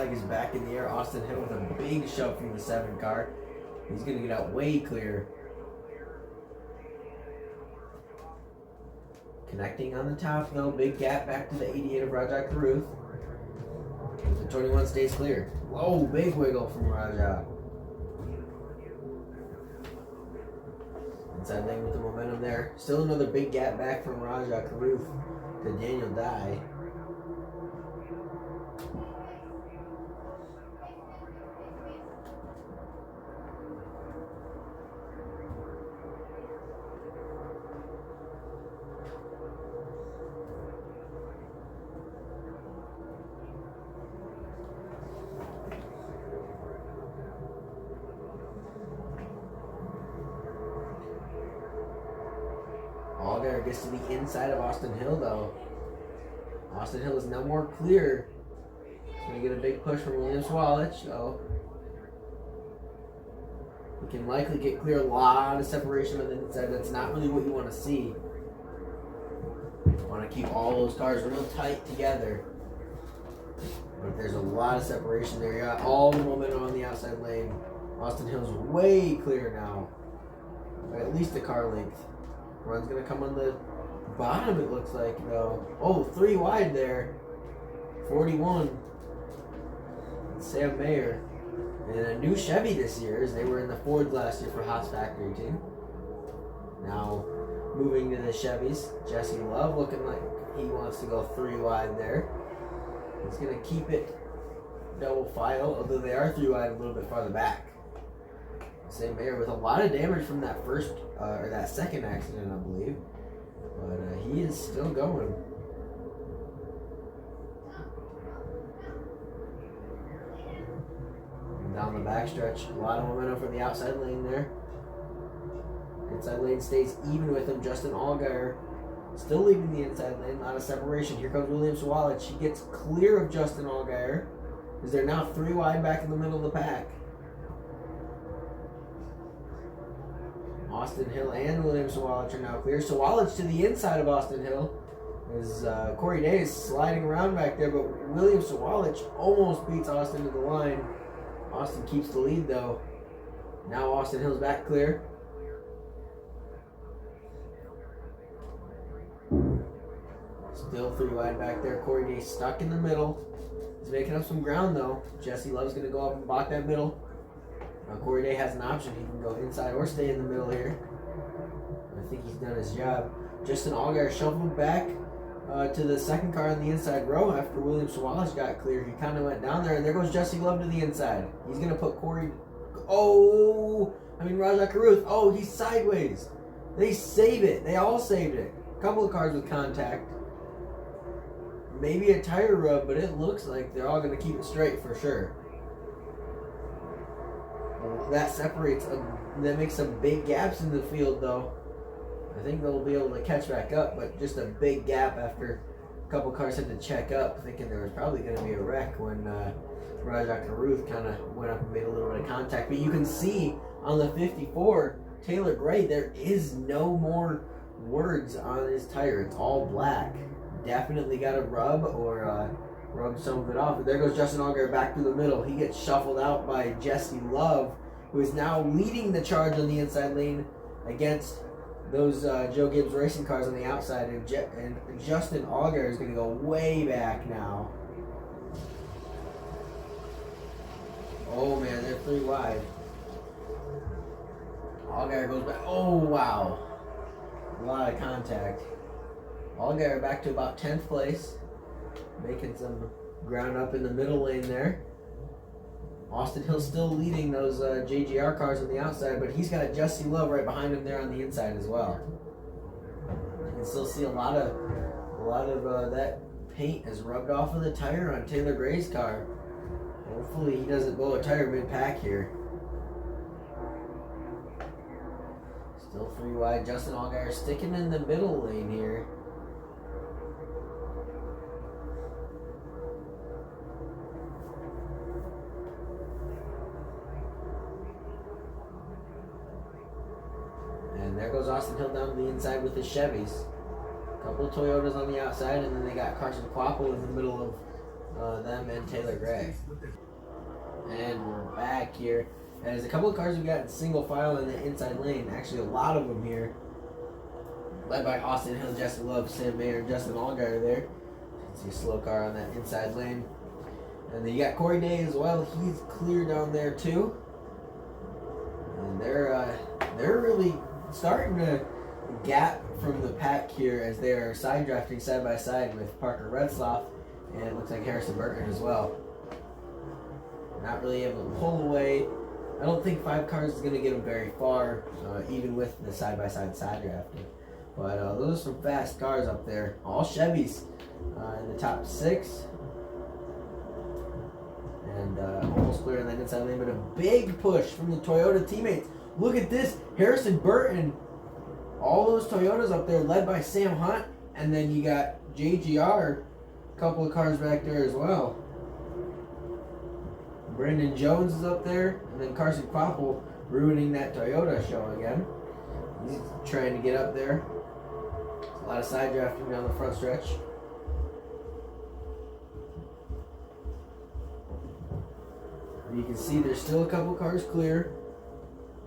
flag is back in the air. Austin Hill with a big shove from the 7 car. He's going to get out way clear. Connecting on the top though. Big gap back to the 88 of Raja Caruth. The 21 stays clear. Whoa, big wiggle from Raja. Inside lane with the momentum there. Still another big gap back from Raja Caruth to Daniel Dye. Allgaier gets to the inside of Austin Hill though. Austin Hill is now more clear. He's going to get a big push from William Swalich though. He can likely get clear. A lot of separation on the inside. That's not really what you want to see. You want to keep all those cars real tight together. But there's a lot of separation there. You got all the momentum on the outside lane. Austin Hill's way clear now. By at least a car length. Run's going to come on the bottom, it looks like, though. Oh, 3 wide there. 41. Sam Mayer. And a new Chevy this year, as they were in the Ford last year for Haas Factory team. Now moving to the Chevys. Jesse Love looking like he wants to go 3 wide there. He's going to keep it double file, although they are 3 wide a little bit farther back. Sam Mayer with a lot of damage from that first, or that second accident, I believe. But he is still going. And down the backstretch, a lot of momentum from the outside lane there. Inside lane stays even with him. Justin Allgaier still leaving the inside lane. A lot of separation. Here comes William Swalich. He gets clear of Justin Allgaier, as they're now 3 wide back in the middle of the pack. Austin Hill and William Swalich are now clear. Swalich to the inside of Austin Hill as Corey Day is sliding around back there, but William Swalich almost beats Austin to the line. Austin keeps the lead though. Now Austin Hill's back clear. Still 3 wide back there. Corey Day stuck in the middle. He's making up some ground though. Jesse Love's going to go up and block that middle. Corey Day has an option. He can go inside or stay in the middle here. I think he's done his job. Justin Allgaier shuffled back to the second car on the inside row after William Swalich got clear. He kind of went down there, and there goes Jesse Love to the inside. He's going to put Raja Caruth. Oh, he's sideways. They save it. They all saved it. A couple of cars with contact. Maybe a tire rub, but it looks like they're all going to keep it straight for sure. That separates, that makes some big gaps in the field though. I think they'll be able to catch back up, but just a big gap after a couple cars had to check up, thinking there was probably going to be a wreck when Raja Caruth kind of went up and made a little bit of contact. But you can see on the 54, Taylor Gray, there is no more words on his tire. It's all black. Definitely got a rub or rub some of it off. But there goes Justin Allgaier back to the middle. He gets shuffled out by Jesse Love, who is now leading the charge on the inside lane against those Joe Gibbs racing cars on the outside. And Justin Allgaier is going to go way back now. Oh man, they're 3 wide. Allgaier goes back. Oh wow. A lot of contact. Allgaier back to about 10th place. Making some ground up in the middle lane there. Austin Hill still leading those JGR cars on the outside, but he's got Jesse Love right behind him there on the inside as well. You can still see a lot of that paint is rubbed off of the tire on Taylor Gray's car. Hopefully he doesn't blow a tire mid-pack here. Still 3 wide. Justin Allgaier sticking in the middle lane here. And there goes Austin Hill down to the inside with his Chevys. A couple of Toyotas on the outside, and then they got Carson Kvapil in the middle of them and Taylor Gray. And we're back here. And there's a couple of cars we got in single file in the inside lane. Actually, a lot of them here. Led by Austin Hill, Jesse Love, Sam Mayer, and Justin Allgaier there. You can see a slow car on that inside lane. And then you got Corey Day as well. He's clear down there too. And they're really starting to gap from the pack here as they are side drafting side by side with Parker Retzloff, and it looks like Harrison Burton as well. Not really able to pull away. I don't think 5 cars is going to get them very far, even with the side by side drafting. But those are some fast cars up there. All Chevys in the top 6. And almost clear on that inside lane, but a big push from the Toyota teammates. Look at this, Harrison Burton. All those Toyotas up there led by Sam Hunt, and then you got JGR, a couple of cars back there as well. Brendan Jones is up there, and then Carson Kvapil ruining that Toyota show again. He's trying to get up there. A lot of side drafting down the front stretch. You can see there's still a couple cars clear.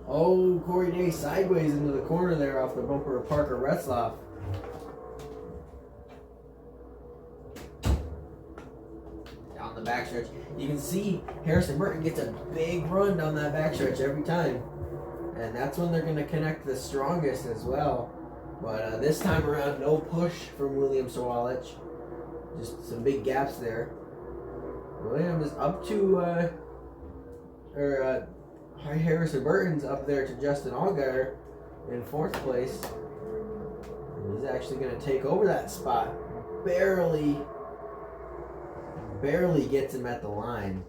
Oh, Corey Day sideways into the corner there off the bumper of Parker Retzloff. Down the backstretch. You can see Harrison Burton gets a big run down that backstretch every time. And that's when they're going to connect the strongest as well. But this time around, no push from William Sawalich. Just some big gaps there. William is up to... Harrison Burton's up there to Justin Allgaier in 4th place. And he's actually going to take over that spot. Barely gets him at the line.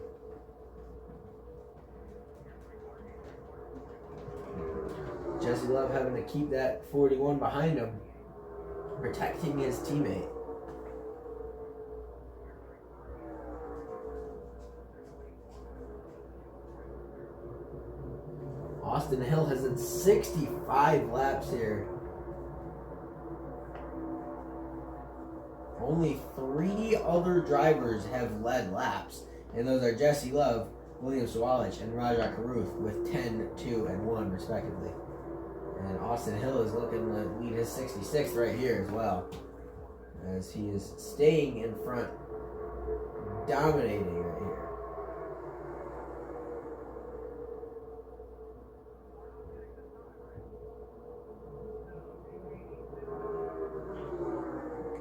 Jesse Love having to keep that 41 behind him, protecting his teammate. Austin Hill has done 65 laps here. Only 3 other drivers have led laps, and those are Jesse Love, William Sawalich, and Rajah Caruth with 10, 2, and 1 respectively. And Austin Hill is looking to lead his 66th right here as well, as he is staying in front, dominating right here.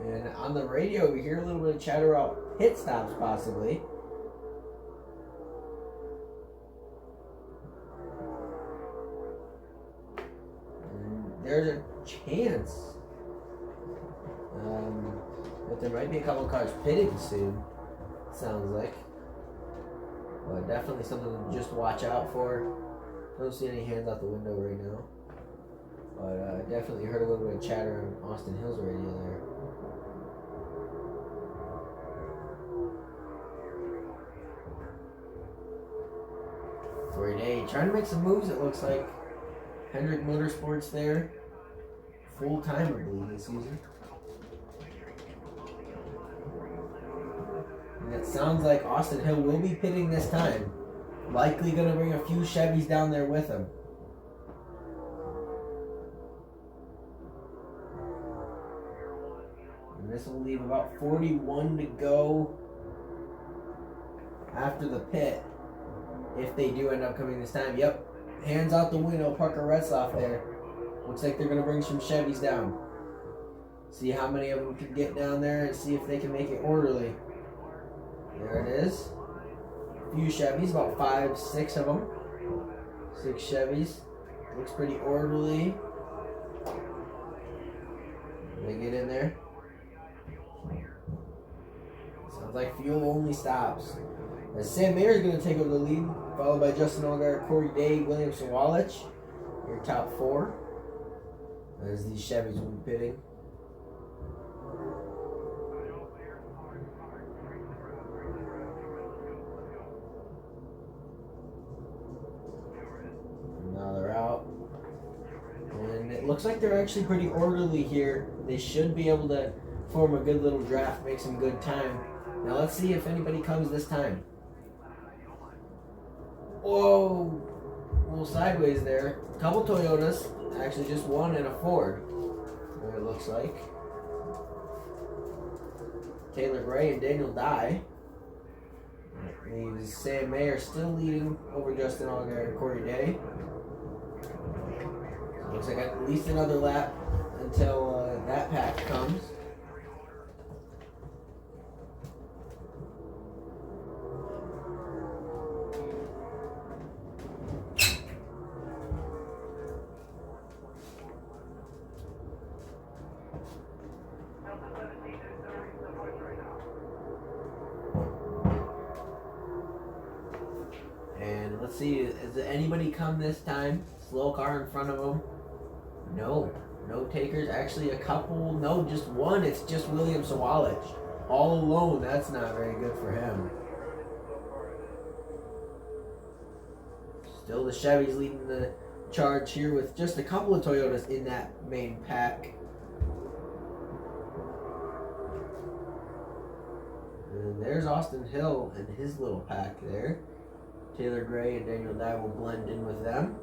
And on the radio, we hear a little bit of chatter about pit stops, possibly. And there's a chance that there might be a couple cars pitting soon, sounds like. But definitely something to just watch out for. Don't see any hands out the window right now. But definitely heard a little bit of chatter on Austin Hill's radio there. Corey Day trying to make some moves, it looks like. Hendrick Motorsports there. Full time, I believe, this season. And it sounds like Austin Hill will be pitting this time. Likely going to bring a few Chevys down there with him. And this will leave about 41 to go after the pit. If they do end up coming this time. Yep. Hands out the window, Parker Retzloff there. Looks like they're going to bring some Chevys down. See how many of them can get down there and see if they can make it orderly. There it is. A few Chevys, about 5, 6 of them. 6 Chevys. Looks pretty orderly. They get in there. Sounds like fuel only stops. As Sam Mayer is going to take over the lead, followed by Justin Allgaier, Corey Day, William Sawalich. Your top 4. As these Chevys will be pitting. Now they're out. And it looks like they're actually pretty orderly here. They should be able to form a good little draft, make some good time. Now let's see if anybody comes this time. Whoa! A little sideways there. A couple Toyotas. Actually, just one and a Ford. What it looks like. Taylor Gray and Daniel Dye. That leaves Sam Mayer still leading over Justin Allgaier and Corey Day. So looks like at least another lap until that pack comes. And let's see, has anybody come this time? Slow car in front of them? No. No takers. Actually, a couple. No, just one. It's just William Sawalich. All alone. That's not very good for him. Still the Chevys leading the charge here with just a couple of Toyotas in that main pack. And there's Austin Hill and his little pack there. Taylor Gray and Daniel Dye will blend in with them.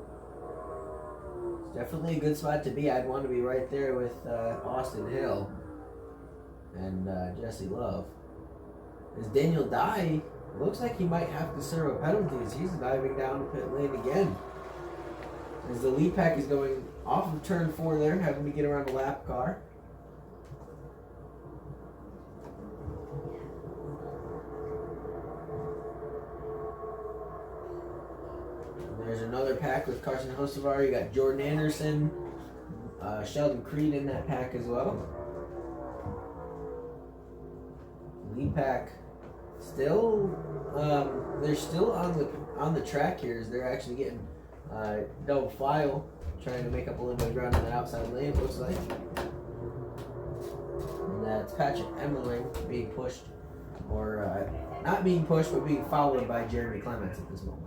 It's definitely a good spot to be. I'd want to be right there with Austin Hill and Jesse Love. As Daniel Dye, looks like he might have to serve a penalty as he's diving down to pit lane again. As the lead pack is going off of turn 4 there, having to get around a lap car. There's another pack with Carson Hocevar. You got Jordan Anderson, Sheldon Creed in that pack as well. Lead pack still, they're still on the track here as they're actually getting double file, trying to make up a little bit of ground on the outside lane, it looks like. And that's Patrick Emmerling being pushed, or not being pushed, but being followed by Jeremy Clements at this moment.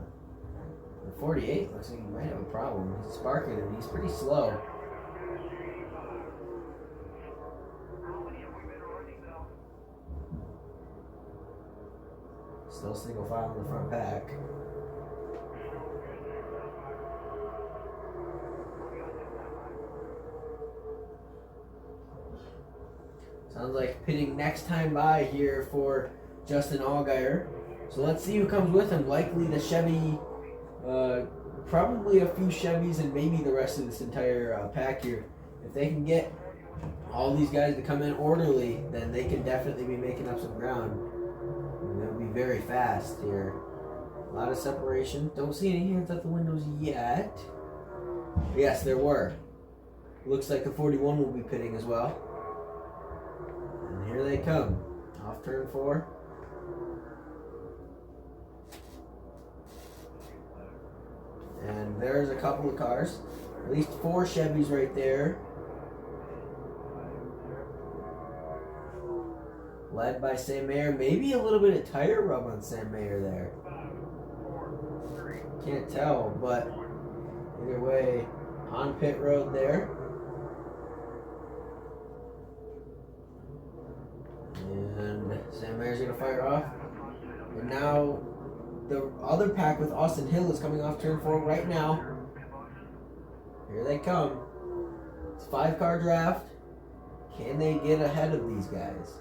48 looks like he might have a problem. He's sparking and he's pretty slow. Still single file in the front pack. Sounds like pitting next time by here for Justin Allgaier. So let's see who comes with him. Likely the Chevy. Probably a few Chevys and maybe the rest of this entire pack here. If they can get all these guys to come in orderly, then they can definitely be making up some ground. And they'll be very fast here. A lot of separation. Don't see any hands out the windows yet. Yes, there were. Looks like the 41 will be pitting as well. And here they come. Off turn 4. And there's a couple of cars. At least 4 Chevys right there. Led by Sam Mayer. Maybe a little bit of tire rub on Sam Mayer there. Can't tell, but either way, on pit road there. And Sam Mayer's going to fire off. And now the other pack with Austin Hill is coming off turn 4 right now. Here they come. It's a 5-car draft. Can they get ahead of these guys?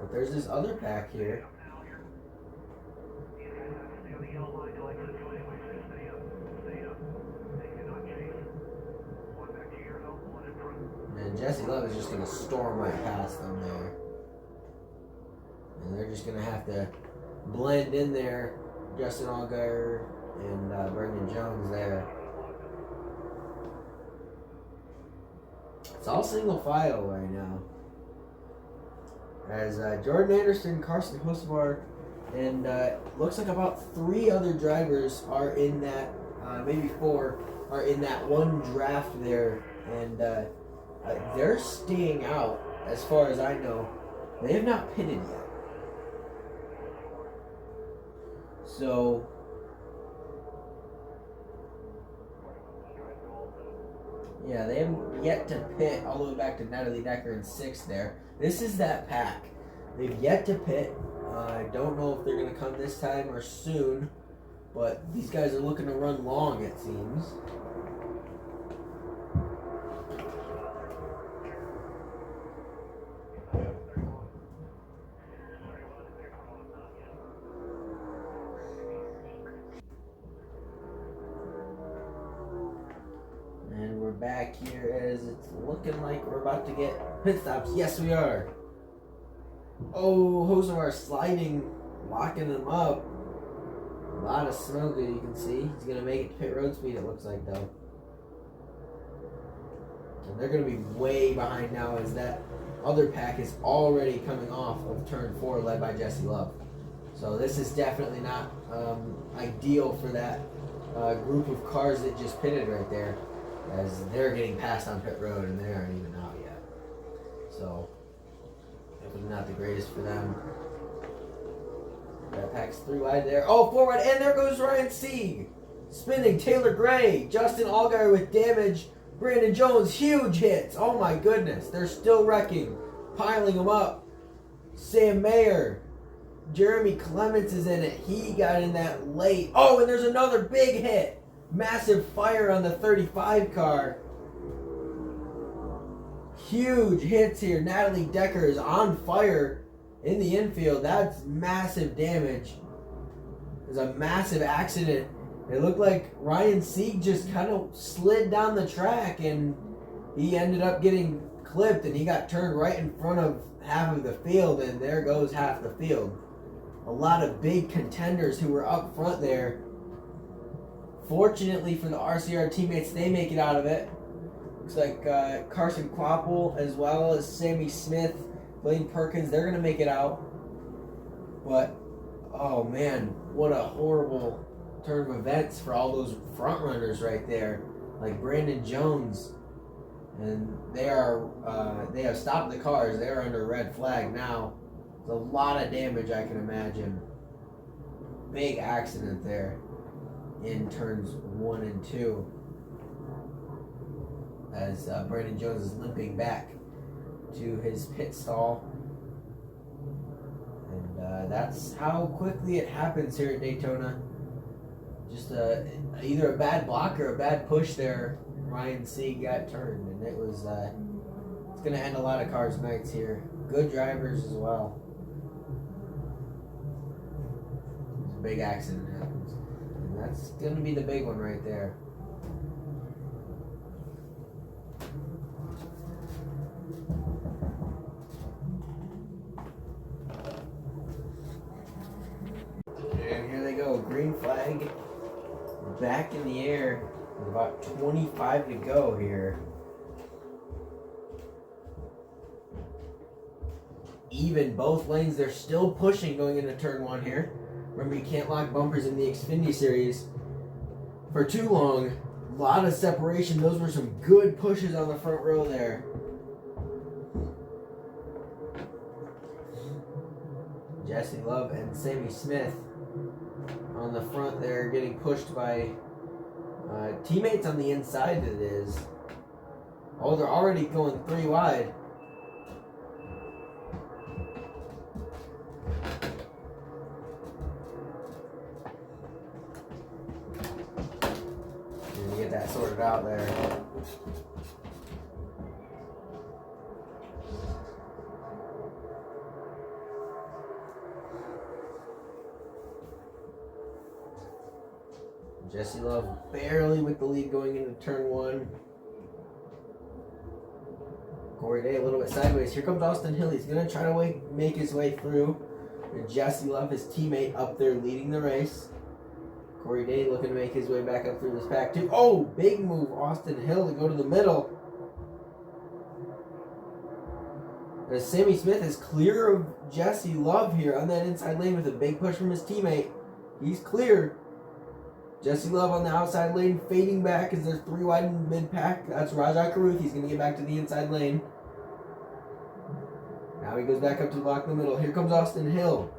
But there's this other pack here. And Jesse Love is just going to storm right past them there. And they're just going to have to blend in there. Justin Allgaier and Brendan Jones there. It's all single file right now. As Jordan Anderson, Carson Hocevar, and looks like about 3 other drivers are in that, maybe 4, are in that one draft there. And they're staying out, as far as I know. They have not pitted yet. So Yeah, they haven't yet to pit all the way back to Natalie Decker in 6th there. This is that pack. They've yet to pit. I don't know if they're going to come this time or soon, but these guys are looking to run long, it seems. And we're back here as it's looking like we're about to get pit stops. Yes, we are. Oh, Hosevar sliding, locking him up. A lot of smoke that you can see. He's going to make it to pit road speed, it looks like, though. And they're going to be way behind now as that other pack is already coming off of turn 4 led by Jesse Love. So this is definitely not ideal for that group of cars that just pitted right there, as they're getting passed on pit road and they aren't even out yet. So definitely not the greatest for them. That pack's 3 wide there. Oh, 4 wide, and there goes Ryan Sieg. Spinning, Taylor Gray, Justin Allgaier with damage, Brandon Jones, huge hits. Oh my goodness, they're still wrecking, piling them up. Sam Mayer, Jeremy Clements is in it. He got in that late. Oh, and there's another big hit. Massive fire on the 35 car. Huge hits here. Natalie Decker is on fire in the infield. That's massive damage. There's a massive accident. It looked like Ryan Sieg just kind of slid down the track and he ended up getting clipped and he got turned right in front of half of the field, and there goes half the field. A lot of big contenders who were up front there. Fortunately for the RCR teammates, they make it out of it. Looks like Carson Quapple as well as Sammy Smith, Blaine Perkins, they're going to make it out. But, oh man, what a horrible turn of events for all those front runners right there, like Brandon Jones. And they have stopped the cars. They are under red flag now. It's a lot of damage, I can imagine. Big accident there in turns 1 and 2 as Brandon Jones is limping back to his pit stall. And that's how quickly it happens here at Daytona. Just either a bad block or a bad push there. Ryan Sieg got turned, and it was it's going to end a lot of cars' nights here. Good drivers as well. A big accident happens, and that's going to be the big one right there. And here they go, green flag back in the air with about 25 to go here. Even both lanes, they're still pushing going into turn 1 here. Remember, you can't lock bumpers in the Xfinity Series for too long. A lot of separation. Those were some good pushes on the front row there. Jesse Love and Sammy Smith on the front there, getting pushed by teammates on the inside, it is. Oh, they're already going 3 wide. Get that sorted out there. Jesse Love barely with the lead going into turn 1. Corey Day a little bit sideways. Here comes Austin Hill. He's going to try to make his way through. And Jesse Love, his teammate, up there leading the race. Corey Day looking to make his way back up through this pack too. Oh, big move, Austin Hill to go to the middle. As Sammy Smith is clear of Jesse Love here on that inside lane with a big push from his teammate. He's clear. Jesse Love on the outside lane, fading back as there's 3 wide in mid-pack. That's Rajai Caruth. He's going to get back to the inside lane. Now he goes back up to the block in the middle. Here comes Austin Hill.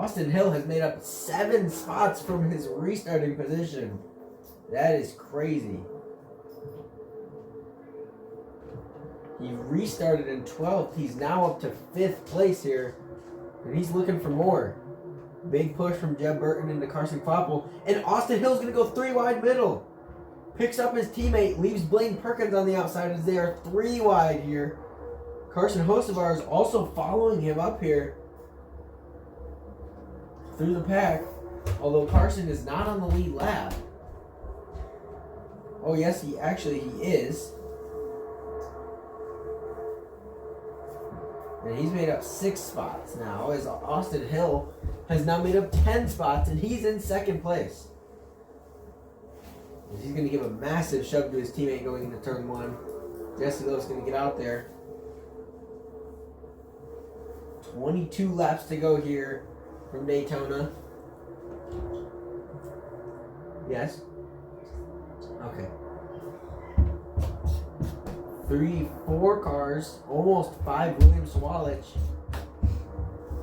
Austin Hill has made up 7 spots from his restarting position. That is crazy. He restarted in 12th. He's now up to 5th place here. And he's looking for more. Big push from Jeb Burton into Carson Foppel. And Austin Hill's going to go 3 wide middle. Picks up his teammate. Leaves Blaine Perkins on the outside as they are 3 wide here. Carson Hocevar is also following him up here through the pack. Although Carson is not on the lead lap. Oh yes, he is. And he's made up 6 spots now, as Austin Hill has now made up 10 spots, and he's in 2nd place. He's going to give a massive shove to his teammate going into turn 1. Jesse Love's going to get out there. 22 laps to go here from Daytona. Yes? Okay. 3-4 cars, almost 5 William Sawalich.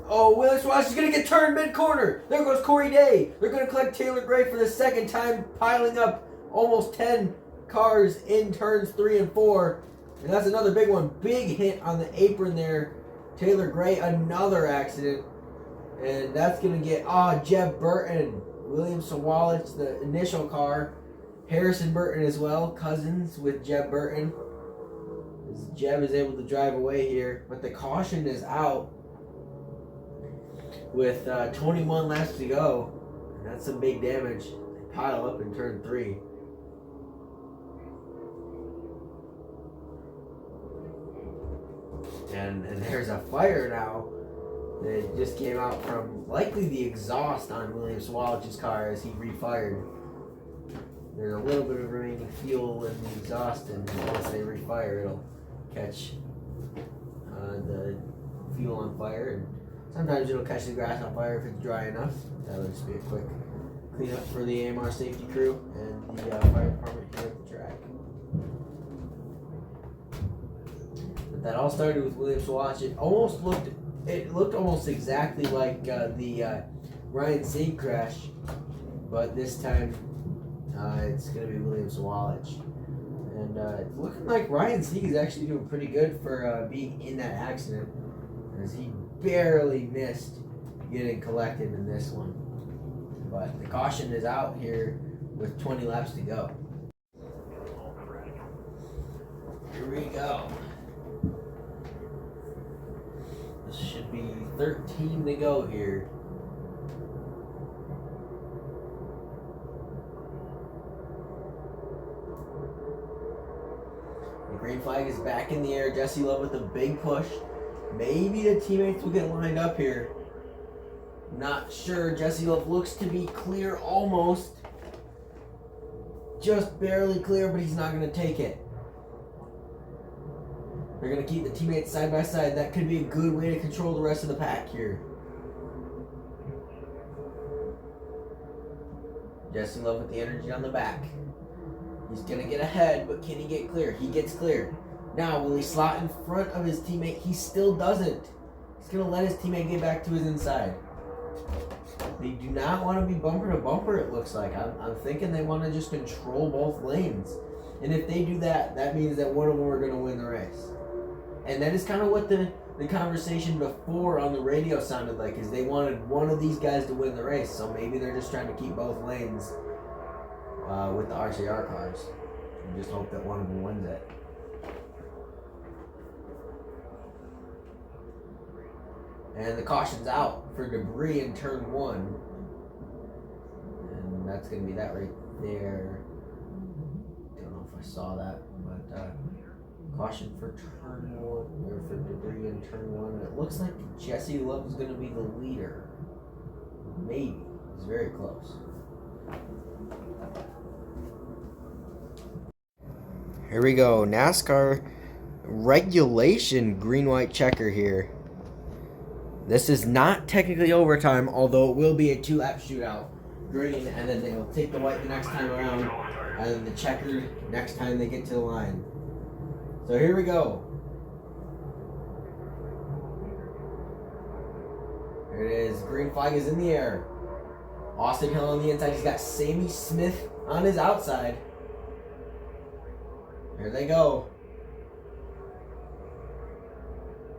Oh, William Sawalich is going to get turned mid-corner. There goes Corey Day. They're going to collect Taylor Gray for the 2nd time, piling up almost 10 cars in turns 3 and 4. And that's another big one. Big hit on the apron there. Taylor Gray, another accident. And that's going to get, Jeb Burton. William Sawalich, the initial car. Harrison Burton as well, cousins with Jeb Burton. Jeb is able to drive away here, but the caution is out with 21 laps to go. And that's some big damage. They pile up in turn 3. And there's a fire now that just came out from likely the exhaust on William Swalich's car as he refired. There's a little bit of remaining fuel in the exhaust, and once they refire, it'll catch the fuel on fire. And sometimes it'll catch the grass on fire if it's dry enough. That'll just be a quick cleanup for the AMR safety crew and the fire department here at the track. But that all started with William Sawalich. It looked almost exactly like the Ryan Sieg crash, but this time it's going to be William Sawalich. And it's looking like Ryan Sieg is actually doing pretty good for being in that accident, as he barely missed getting collected in this one. But the caution is out here with 20 laps to go. Here we go. This should be 13 to go here. The green flag is back in the air. Jesse Love with a big push. Maybe the teammates will get lined up here. Not sure. Jesse Love looks to be clear almost. Just barely clear, but he's not going to take it. They're going to keep the teammates side by side. That could be a good way to control the rest of the pack here. Jesse Love with the energy on the back. He's going to get ahead, but can he get clear? He gets clear. Now, will he slot in front of his teammate? He still doesn't. He's going to let his teammate get back to his inside. They do not want to be bumper to bumper, it looks like. I'm thinking they want to just control both lanes. And if they do that, that means that one of them are going to win the race. And that is kind of what the conversation before on the radio sounded like, is they wanted one of these guys to win the race. So maybe they're just trying to keep both lanes with the RCR cars and just hope that one of them wins it. And the caution's out for debris in turn 1. And that's going to be that right there. Don't know if I saw that, but caution for turn 1, or for debris in turn 1. And it looks like Jesse Love is going to be the leader. Maybe. It's very close. Here we go. NASCAR regulation green-white checker here. This is not technically overtime, although it will be a 2-lap shootout. Green, and then they'll take the white the next time around, and then the checker next time they get to the line. So here we go. There it is. Green flag is in the air. Austin Hill on the inside. He's got Sammy Smith on his outside. Here they go.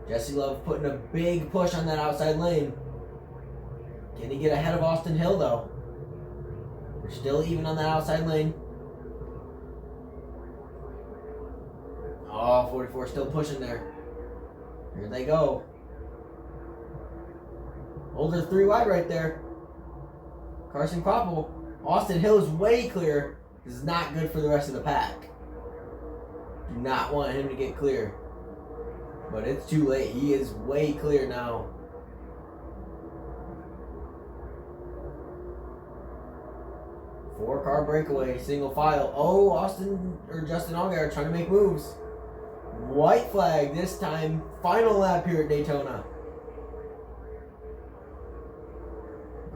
Jesse Love putting a big push on that outside lane. Can he get ahead of Austin Hill, though? They're still even on that outside lane. Oh, 44 still pushing there. Here they go. Older 3 wide right there. Carson Koppel. Austin Hill is way clear. This is not good for the rest of the pack. Do not want him to get clear. But it's too late. He is way clear now. Four-car breakaway, single file. Oh, Justin Allgaier trying to make moves. White flag this time. Final lap here at Daytona.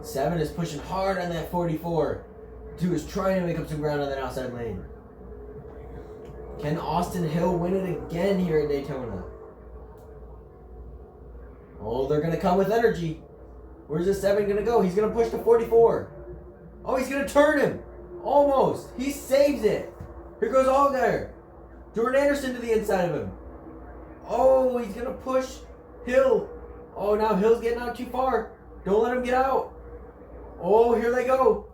7 is pushing hard on that 44. 2 is trying to make up some ground on that outside lane. Can Austin Hill win it again here at Daytona? Oh, they're going to come with energy. Where's this 7 going to go? He's going to push the 44. Oh, he's going to turn him. Almost. He saves it. Here goes Allgaier. Jordan Anderson to the inside of him. Oh, he's going to push Hill. Oh, now Hill's getting out too far. Don't let him get out. Oh, here they go.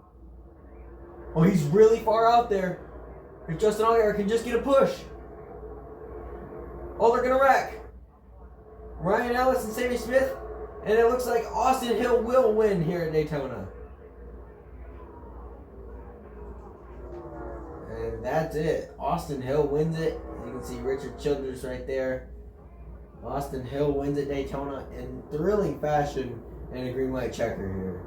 Oh, he's really far out there. If Justin Allgaier can just get a push. Oh, they're going to wreck. Ryan Ellis and Sammy Smith. And it looks like Austin Hill will win here at Daytona. And that's it. Austin Hill wins it. You can see Richard Childress right there. Austin Hill wins at Daytona in thrilling fashion and a green light checker here.